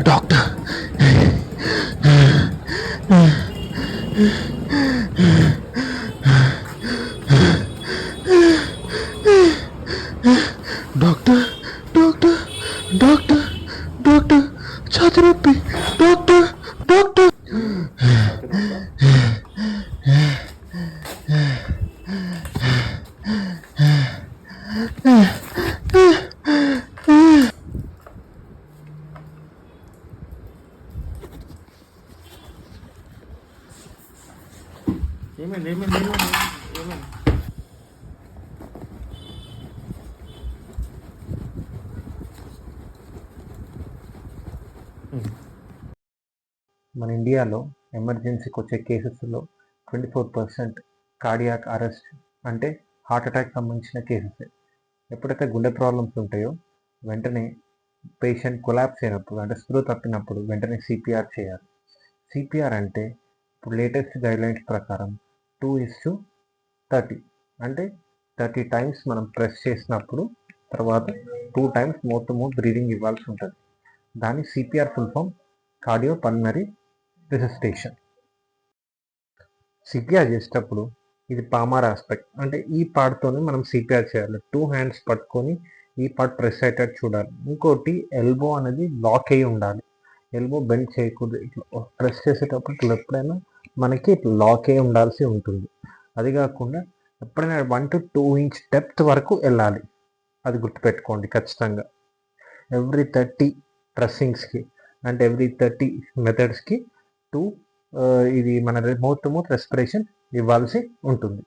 Doctor doctor doctor doctor doctor ఛాతి నొప్పి doctor doctor. ఏమైంది ఏమైంది ఏమైంది ఏమైంది? మన ఇండియాలో ఎమర్జెన్సీకి వచ్చే కేసెస్లో 24% కార్డియాక్ అరెస్ట్ అంటే హార్ట్ అటాక్ సంబంధించిన కేసెస్. ఎప్పుడైతే గుండె ప్రాబ్లమ్స్ ఉంటాయో వెంటనే పేషెంట్ కొలాప్స్ అయినప్పుడు అంటే స్పృహ తప్పినప్పుడు వెంటనే సిపిఆర్ చేయాలి. సిపిఆర్ అంటే ఇప్పుడు లేటెస్ట్ గైడ్లైన్స్ ప్రకారం 2:30 అంటే 30 టైమ్స్ మనం ప్రెస్ చేసినప్పుడు తర్వాత 2 times mouth to mouth breathing ఇవ్వాల్సి ఉంటుంది. దాని CPR full form cardio pulmonary resuscitation. CPR చేసేటప్పుడు ఇది పామార్ ఆస్పెక్ట్ అంటే ఈ పార్ట్తోనే మనం సిపిఆర్ చేయాలి. 2 హ్యాండ్స్ పట్టుకొని ఈ పార్ట్ ప్రెస్ అయ్యేటట్టు చూడాలి. ఇంకోటి ఎల్బో అనేది లాక్ అయ్యి ఉండాలి. ఎల్బో బెండ్ చేయకూడదు. ఇట్లా ప్రెస్ చేసేటప్పుడు ఇట్లా ఎప్పుడైనా మనకి ఇట్లా లాక్ అయ్యి ఉండాల్సి ఉంటుంది. అది కాకుండా ఎప్పుడైనా 1 to 2 ఇంచ్ డెప్త్ వరకు వెళ్ళాలి. అది గుర్తుపెట్టుకోండి ఖచ్చితంగా. ఎవ్రీ 30 ప్రెస్సింగ్స్కి అంటే ఎవ్రీ 30 మెథడ్స్కి 2 ఇది మన మౌత్ టు మౌత్ రెస్పిరేషన్ ఇవ్వాల్సి ఉంటుంది.